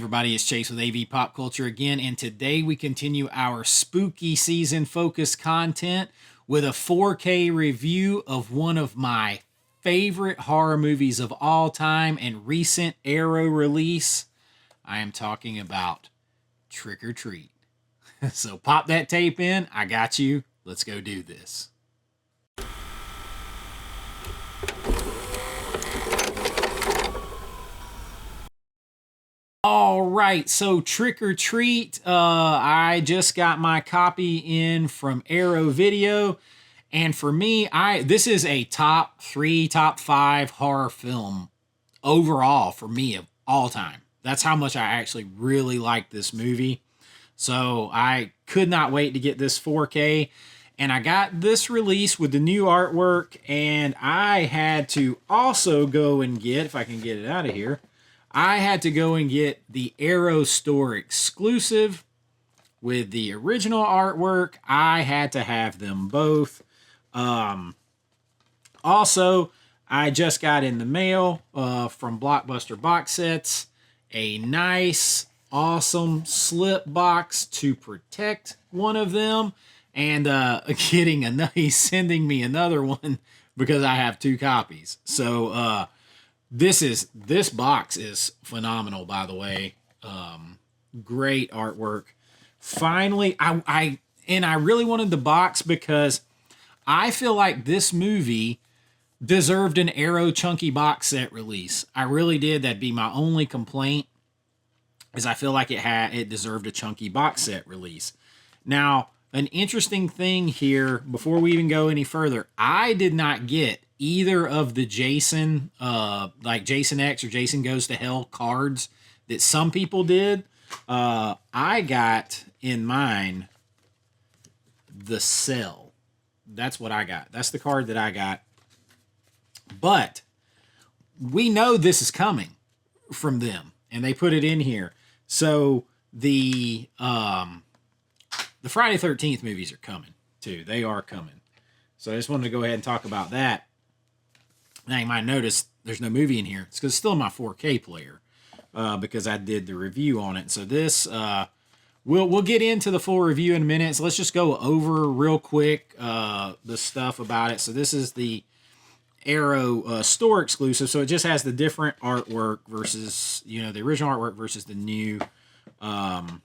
everybody, it's Chase with AV Pop Culture again, and today we continue our spooky season focused content with a 4K review of one of my favorite horror movies of all time and recent Arrow release. I am talking about Trick or Treat. So pop that tape in, I got you, let's go do this. All right, so Trick or Treat. I just got my copy in from Arrow Video, and for me, this is a top 3, top 5 horror film overall for me of all time. That's how much I actually really like this movie. So I could not wait to get this 4K, and I got this release with the new artwork, and I had to also go and get, if I can get it out of here, I had to go and get the Arrow Store exclusive with the original artwork. I had to have them both. Also, I just got in the mail from Blockbuster Box Sets a nice, awesome slip box to protect one of them. And he's sending me another one because I have 2 copies. So, this box is phenomenal, by the way. Great artwork. Finally, I really wanted the box because I feel like this movie deserved an Arrow chunky box set release. I really did. That'd be my only complaint, is I feel like it deserved a chunky box set release. Now, an interesting thing here, before we even go any further, I did not get either of the Jason, like Jason X or Jason Goes to Hell cards that some people did. I got in mine the Cell. That's what I got. That's the card that I got. But we know this is coming from them, and they put it in here. So the Friday 13th movies are coming too. They are coming. So I just wanted to go ahead and talk about that. Now you might notice there's no movie in here. It's because it's still in my 4K player because I did the review on it. So this, we'll get into the full review in a minute. So let's just go over real quick the stuff about it. So this is the Arrow store exclusive. So it just has the different artwork versus, the original artwork versus the new. And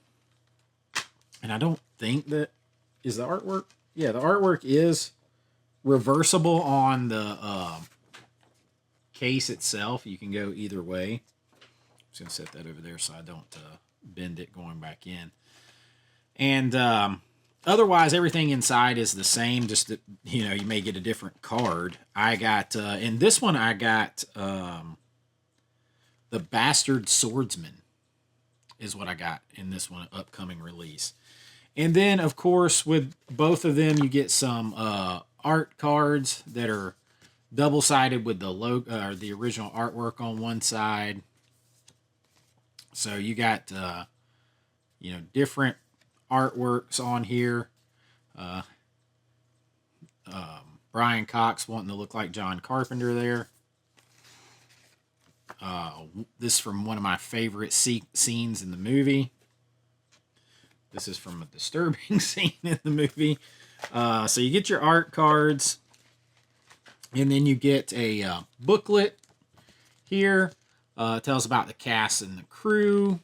I don't think that is the artwork. Yeah, the artwork is reversible on the case itself. You can go either way. I'm just going to set that over there so I don't bend it going back in. And otherwise, everything inside is the same. Just that, you may get a different card. I got, in this one, I got the Bastard Swordsman is what I got in this one, upcoming release. And then, of course, with both of them, you get some art cards that are double-sided with the logo or the original artwork on one side. So you got different artworks on here. Brian Cox wanting to look like John Carpenter there. This is from one of my favorite scenes in the movie. This is from a disturbing scene in the movie. So you get your art cards. And then you get a booklet here. Tells about the cast and the crew.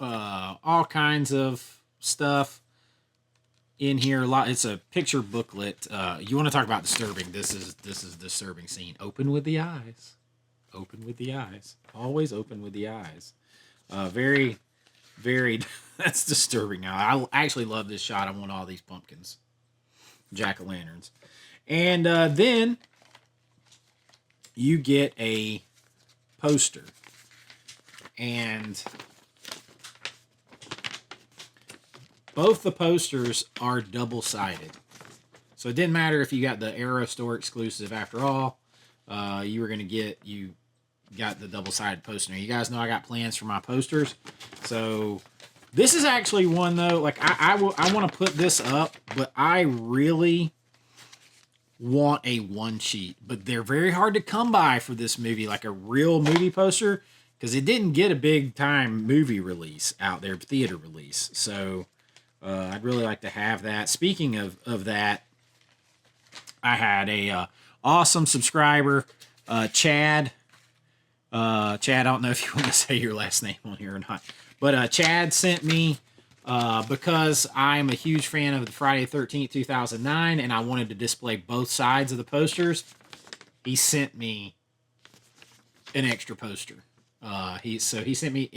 All kinds of stuff in here. It's a picture booklet. You want to talk about disturbing? This is a disturbing scene. Open with the eyes. Open with the eyes. Always open with the eyes. Very, very. That's disturbing. Now I actually love this shot. I want all these pumpkins, jack-o'-lanterns, and then you get a poster, and both the posters are double-sided. So it didn't matter if you got the Arrow Store exclusive. After all, you got the double-sided poster. Now, you guys know I got plans for my posters. So this is actually one, though, like I want to put this up, but I really want a one sheet, but they're very hard to come by for this movie, like a real movie poster, because it didn't get a big time movie release out there, theater release. So I'd really like to have that. Speaking of that, I had a awesome subscriber, Chad. Chad, I don't know if you want to say your last name on here or not, but Chad sent me, because I'm a huge fan of the Friday the 13th, 2009, and I wanted to display both sides of the posters. He sent me an extra poster. He sent me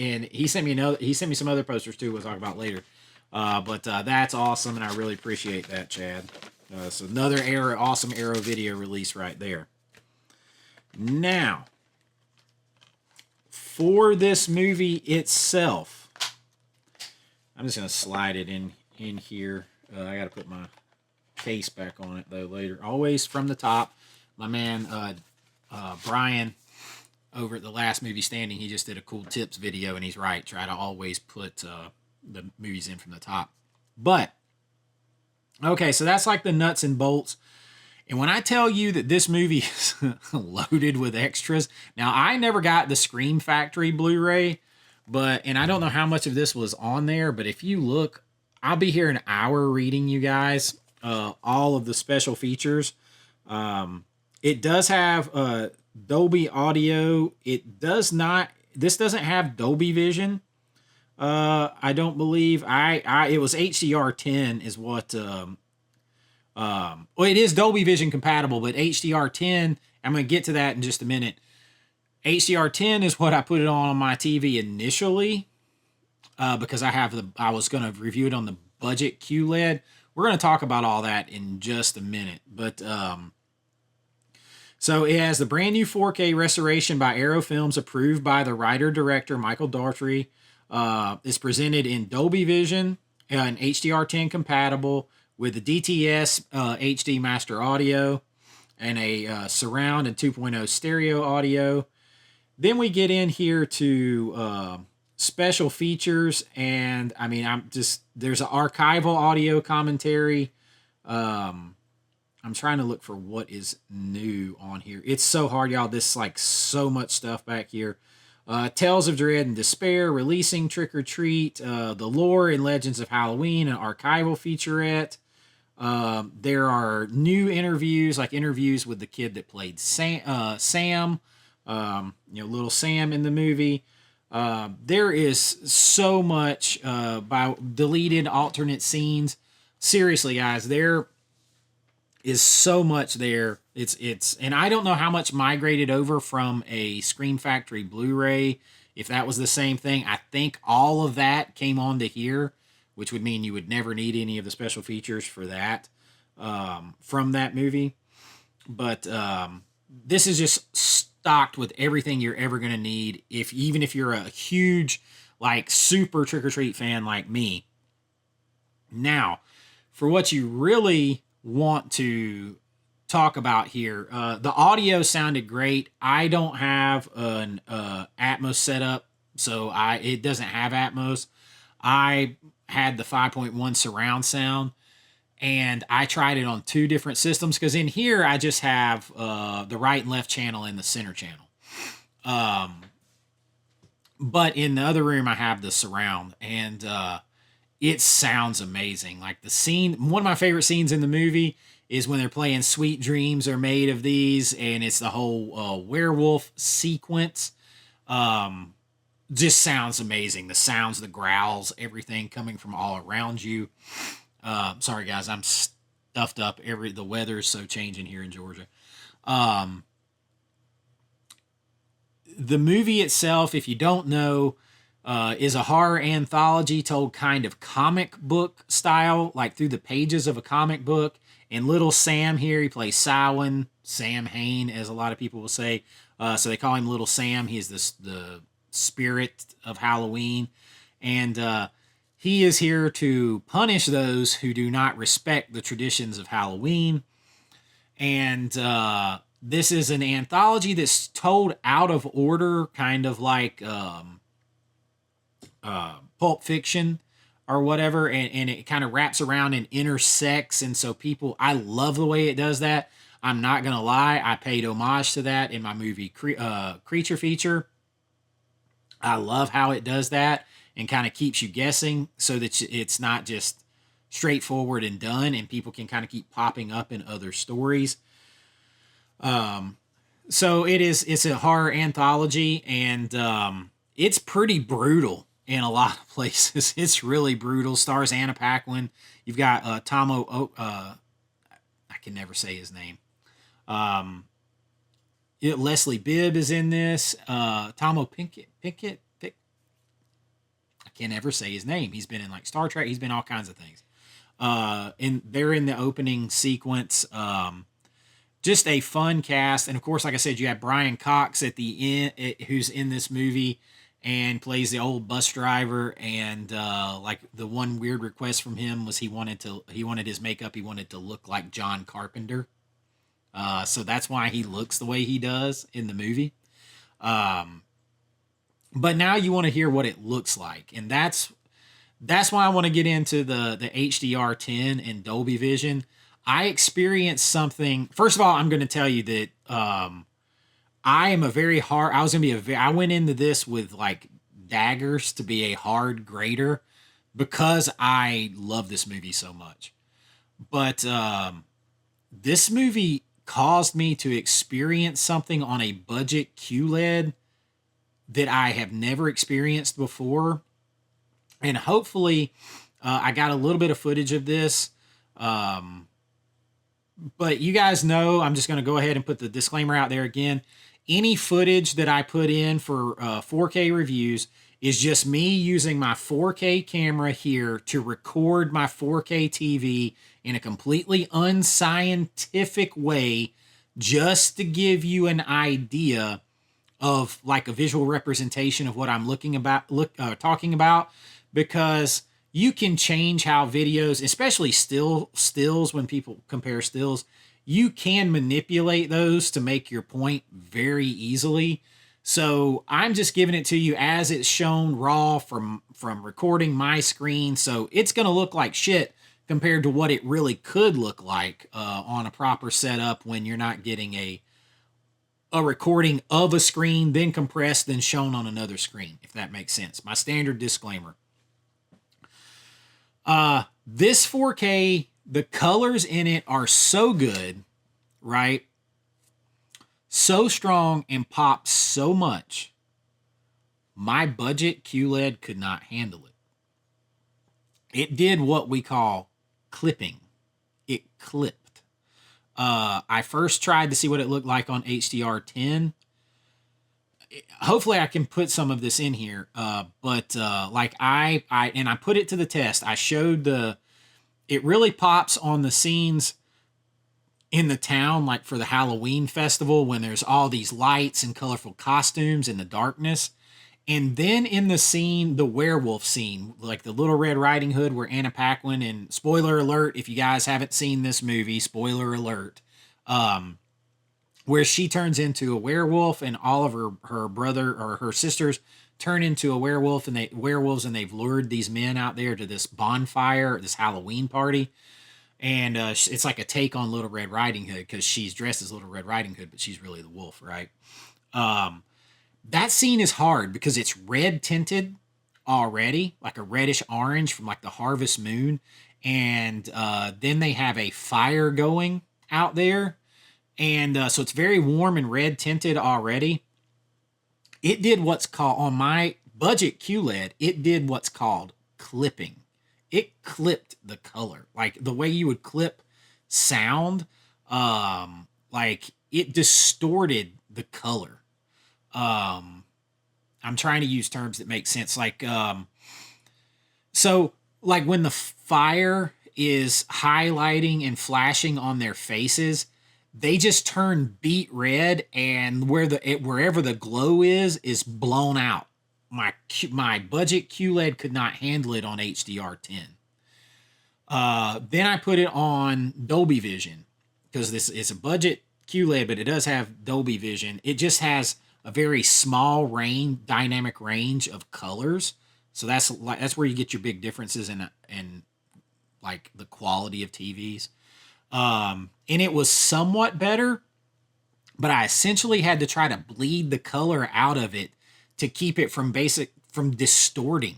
some other posters too. We'll talk about later. But that's awesome, and I really appreciate that, Chad. So another awesome Arrow video release right there. Now, for this movie itself, I'm just gonna slide it in here. I gotta put my case back on it though later. Always from the top. My man Brian over at the Last Movie Standing, he just did a cool tips video, and he's right. Try to always put the movies in from the top. But okay, so that's like the nuts and bolts. And when I tell you that this movie is loaded with extras, now I never got the Scream Factory Blu-ray, and I don't know how much of this was on there, but if you look, I'll be here an hour reading you guys all of the special features. It does have Dolby audio. This doesn't have Dolby Vision. I don't believe it was HDR10 is what, well, it is Dolby Vision compatible, but HDR10, I'm going to get to that in just a minute. HDR10 is what I put it on my TV initially, because I was going to review it on the budget QLED. We're going to talk about all that in just a minute, but, so it has the brand new 4K restoration by Arrow Films, approved by the writer-director Michael Daughtry. It's presented in Dolby Vision and HDR10 compatible with the DTS HD Master Audio and a surround and 2.0 stereo audio. Then we get in here to special features, and I mean, there's an archival audio commentary. I'm trying to look for what is new on here. It's so hard, y'all. This like so much stuff back here. Tales of Dread and Despair, Releasing Trick or Treat, The Lore and Legends of Halloween, an archival featurette. There are new interviews, like interviews with the kid that played Sam, little Sam in the movie. There is so much by deleted alternate scenes. Seriously, guys, there is so much there. And I don't know how much migrated over from a Scream Factory Blu-ray, if that was the same thing. I think all of that came onto here, which would mean you would never need any of the special features for that from that movie. But this is just stocked with everything you're ever going to need, even if you're a huge, like, super trick-or-treat fan like me. Now, for what you really want to talk about here, the audio sounded great. I don't have an Atmos setup, so it doesn't have Atmos. I had the 5.1 surround sound, and I tried it on 2 different systems, because in here I just have the right and left channel and the center channel. But in the other room I have the surround, and it sounds amazing. Like the scene, one of my favorite scenes in the movie is when they're playing Sweet Dreams Are Made of These, and it's the whole werewolf sequence. Just sounds amazing. The sounds, the growls, everything coming from all around you. Sorry guys, I'm stuffed up. The weather is so changing here in Georgia. The movie itself, if you don't know, is a horror anthology told kind of comic book style, like through the pages of a comic book. And little Sam here, he plays Samhain, Sam Hain, as a lot of people will say. So they call him Little Sam. He is the spirit of Halloween. And he is here to punish those who do not respect the traditions of Halloween. And this is an anthology that's told out of order, kind of like Pulp Fiction or whatever, and it kind of wraps around and intersects. And so I love the way it does that. I'm not going to lie, I paid homage to that in my movie Creature Feature. I love how it does that and kind of keeps you guessing so that it's not just straightforward and done, and people can kind of keep popping up in other stories. So it's a horror anthology, and it's pretty brutal in a lot of places. It's really brutal. Stars Anna Paquin. You've got I can never say his name. Leslie Bibb is in this. Tomo Pinkett. I can't ever say his name. He's been in like Star Trek. He's been all kinds of things. And they're in the opening sequence. Just a fun cast, and of course, like I said, you have Brian Cox at the end, who's in this movie and plays the old bus driver. And like the one weird request from him was he wanted his makeup. He wanted to look like John Carpenter. So that's why he looks the way he does in the movie. But now you want to hear what it looks like, and that's why I want to get into the HDR10 and Dolby Vision. I experienced something. First of all, I'm going to tell you that I am a very hard. I was going to be I went into this with like daggers to be a hard grader because I love this movie so much. But this movie caused me to experience something on a budget QLED that I have never experienced before. And hopefully, I got a little bit of footage of this. But you guys know, I'm just going to go ahead and put the disclaimer out there again. Any footage that I put in for 4K reviews is just me using my 4K camera here to record my 4K TV in a completely unscientific way, just to give you an idea of like a visual representation of what I'm talking about, because you can change how videos, especially stills, when people compare stills, you can manipulate those to make your point very easily. So I'm just giving it to you as it's shown raw from recording my screen. So it's going to look like shit compared to what it really could look like on a proper setup when you're not getting a recording of a screen, then compressed, then shown on another screen, if that makes sense. My standard disclaimer. This 4K, the colors in it are so good, right? So strong and pop so much. My budget QLED could not handle it. It did what we call clipping. It clipped. I first tried to see what it looked like on HDR10. Hopefully I can put some of this in here. But like I put it to the test. I showed it really pops on the scenes in the town, like for the Halloween festival, when there's all these lights and colorful costumes in the darkness. And then in the scene, the werewolf scene, like the Little Red Riding Hood, where Anna Paquin, and spoiler alert, if you guys haven't seen this movie, spoiler alert, where she turns into a werewolf and all of her brother or her sisters turn into a werewolf, and they've lured these men out there to this bonfire, this Halloween party. And it's like a take on Little Red Riding Hood, because she's dressed as Little Red Riding Hood, but she's really the wolf, right? That scene is hard because it's red tinted already, like a reddish orange from like the harvest moon. And then they have a fire going out there. And so it's very warm and red tinted already. It did what's called, on my budget QLED, it did what's called clipping. It clipped the color, like the way you would clip sound. Like it distorted the color. I'm trying to use terms that make sense. Like, so like when the fire is highlighting and flashing on their faces, they just turn beet red, and wherever the glow is blown out. My budget QLED could not handle it on HDR10. Then I put it on Dolby Vision, because this is a budget QLED, but it does have Dolby Vision. It just has a very small dynamic range of colors. So that's where you get your big differences in like the quality of TVs. And it was somewhat better, but I essentially had to try to bleed the color out of it to keep it from distorting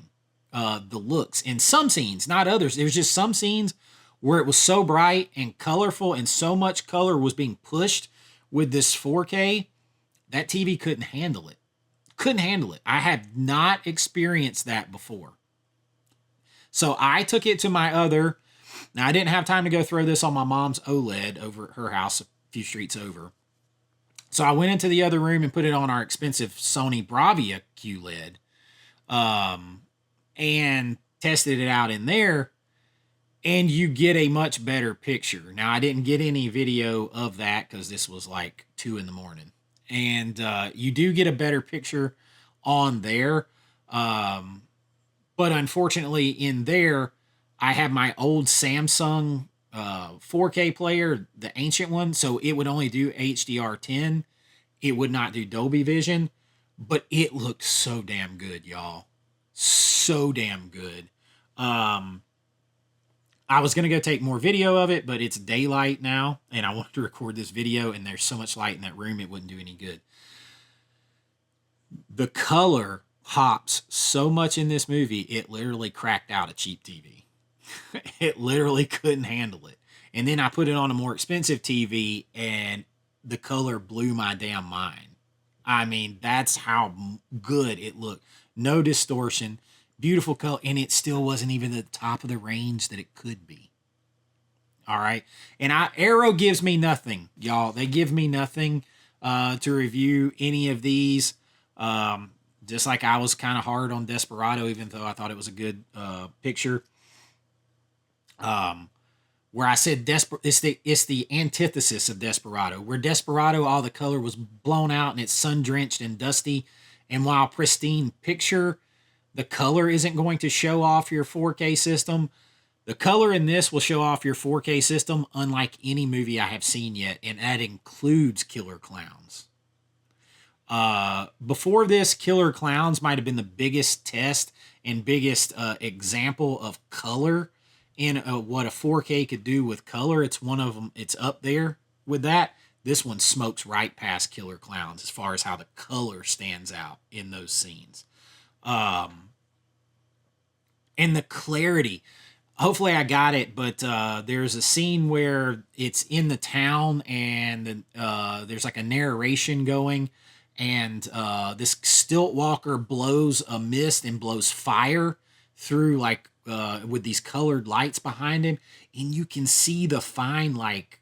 the looks in some scenes, not others. There's just some scenes where it was so bright and colorful and so much color was being pushed with this 4K, that TV couldn't handle it. Couldn't handle it. I had not experienced that before. So I took it to my other. Now, I didn't have time to go throw this on my mom's OLED over at her house a few streets over. So I went into the other room and put it on our expensive Sony Bravia QLED, and tested it out in there, and you get a much better picture. Now, I didn't get any video of that because this was like 2 in the morning. And you do get a better picture on there. But unfortunately, in there, I have my old Samsung 4K player, the ancient one, so it would only do HDR10. It would not do Dolby Vision, but it looked so damn good, y'all. So damn good. I was going to go take more video of it, but it's daylight now, and I wanted to record this video, and there's so much light in that room, it wouldn't do any good. The color hops so much in this movie, it literally cracked out a cheap TV. It literally couldn't handle it. And then I put it on a more expensive TV, and the color blew my damn mind. I mean, that's how good it looked. No distortion, beautiful color, and it still wasn't even the top of the range that it could be. All right. And Arrow gives me nothing, y'all. They give me nothing to review any of these. Just like I was kind of hard on Desperado, even though I thought it was a good picture. Where I said it's the antithesis of Desperado. Where Desperado, all the color was blown out and it's sun-drenched and dusty. And while pristine picture, the color isn't going to show off your 4K system. The color in this will show off your 4K system unlike any movie I have seen yet, and that includes Killer Clowns. Before this, Killer Clowns might have been the biggest test and biggest example of color in what a 4K could do with color. It's one of them. It's up there with that. This one smokes right past Killer Clowns as far as how the color stands out in those scenes. And the clarity. Hopefully I got it, but there's a scene where it's in the town and there's like a narration going, and this stilt walker blows a mist and blows fire through like with these colored lights behind him, and you can see the fine like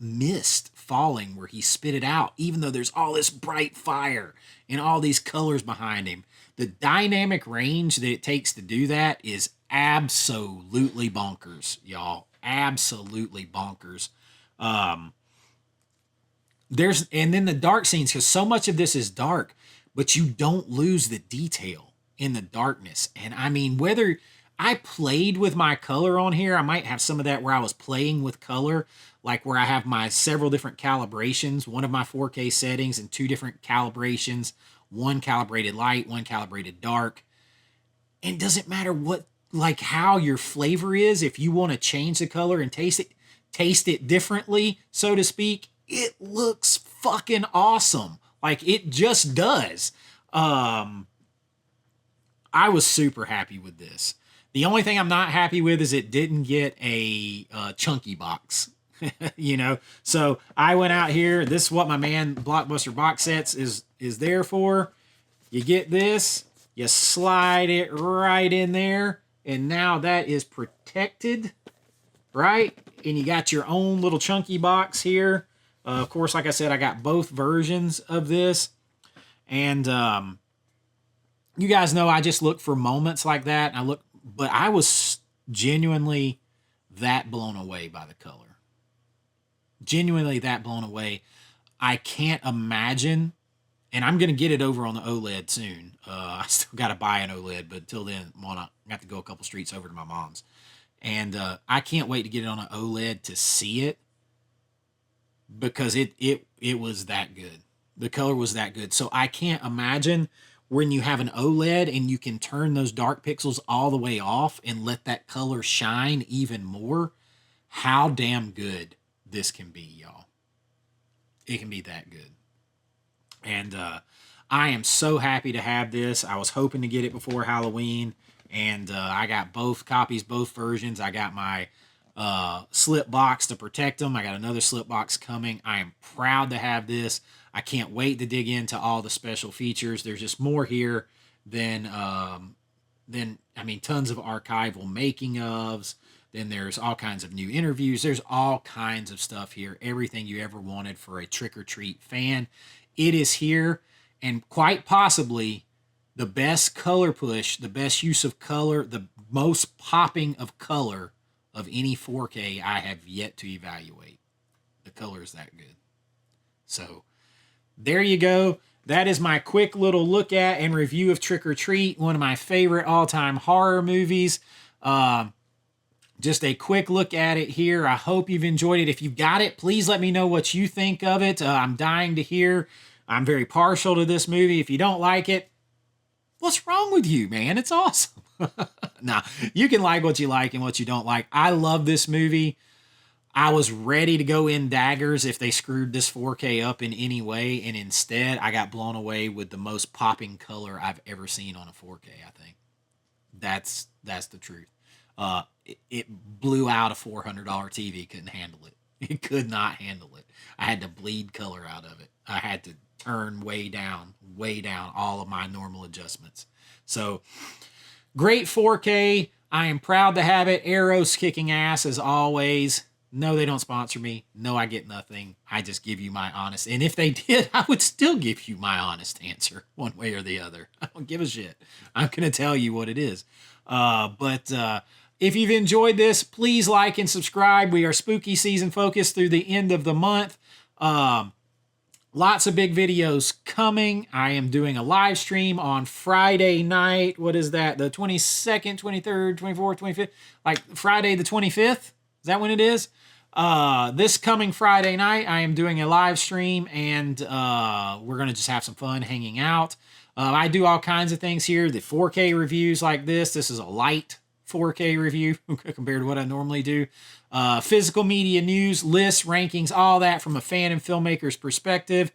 mist falling where he spit it out, even though there's all this bright fire and all these colors behind him. The dynamic range that it takes to do that is absolutely bonkers, y'all. Absolutely bonkers. And then the dark scenes, because so much of this is dark, but you don't lose the detail in the darkness. And I mean, whether I played with my color on here, I might have some of that where I was playing with color, like where I have my several different calibrations, one of my 4K settings and 2 different calibrations, one calibrated light, one calibrated dark. And it doesn't matter what, like how your flavor is, if you want to change the color and taste it differently, so to speak, it looks fucking awesome. Like it just does. I was super happy with this. The only thing I'm not happy with is it didn't get a chunky box. You know, so I went out here. This is what my man Blockbuster Box Sets is there for. You get this, you slide it right in there, and now that is protected, right? And you got your own little chunky box here. Of course, like I said, I got both versions of this, and you guys know I just look for moments like that. And but I was genuinely that blown away by the color. Genuinely that blown away. I can't imagine, and I'm going to get it over on the OLED soon. I still got to buy an OLED, but until then, I have to go a couple streets over to my mom's. And I can't wait to get it on an OLED to see it, because it was that good. The color was that good. So I can't imagine when you have an OLED and you can turn those dark pixels all the way off and let that color shine even more, how damn good this can be, y'all. It can be that good. And I am so happy to have this. I was hoping to get it before Halloween, and I got both copies, both versions. I got my slip box to protect them. I got another slip box coming. I am proud to have this. I can't wait to dig into all the special features. There's just more here than I mean, tons of archival making ofs. Then there's all kinds of new interviews. There's all kinds of stuff here. Everything you ever wanted for a trick or treat fan. It is here, and quite possibly the best color push, the best use of color, the most popping of color of any 4K I have yet to evaluate. The color is that good. So there you go. That is my quick little look at and review of Trick or Treat, one of my favorite all-time horror movies. Just a quick look at it here. I hope you've enjoyed it. If you've got it, please let me know what you think of it. I'm dying to hear. I'm very partial to this movie. If you don't like it, what's wrong with you, man? It's awesome. Nah, you can like what you like and what you don't like. I love this movie. I was ready to go in daggers if they screwed this 4K up in any way, and instead I got blown away with the most popping color I've ever seen on a 4K, I think. That's the truth. It blew out a $400 TV. Couldn't handle it. It could not handle it. I had to bleed color out of it. I had to turn way down all of my normal adjustments. So great 4K. I am proud to have it. Arrow's kicking ass as always. No, they don't sponsor me. No, I get nothing. I just give you my honest. And if they did, I would still give you my honest answer one way or the other. I don't give a shit. I'm going to tell you what it is. But if you've enjoyed this, please like and subscribe. We are spooky season focused through the end of the month. Lots of big videos coming. I am doing a live stream on Friday night. What is that? The 22nd, 23rd, 24th, 25th? Like Friday the 25th? Is that when it is? This coming Friday night, I am doing a live stream, and we're going to just have some fun hanging out. I do all kinds of things here. The 4K reviews like this. This is a light 4K review compared to what I normally do. Physical media news, lists, rankings, all that from a fan and filmmaker's perspective.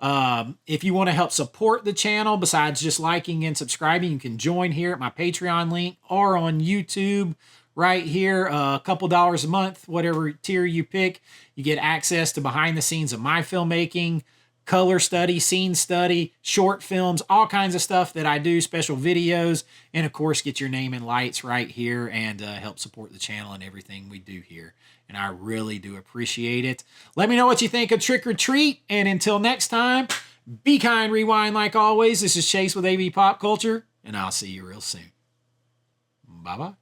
If you want to help support the channel, besides just liking and subscribing, you can join here at my Patreon link or on YouTube right here. A couple dollars a month, whatever tier you pick, you get access to behind the scenes of my filmmaking, color study, scene study, short films, all kinds of stuff that I do, special videos, and of course get your name in lights right here and help support the channel and everything we do here. And I really do appreciate it. Let me know what you think of Trick or Treat, and until next time, be kind, rewind like always. This is Chase with AV Pop Culture, and I'll see you real soon. Bye-bye.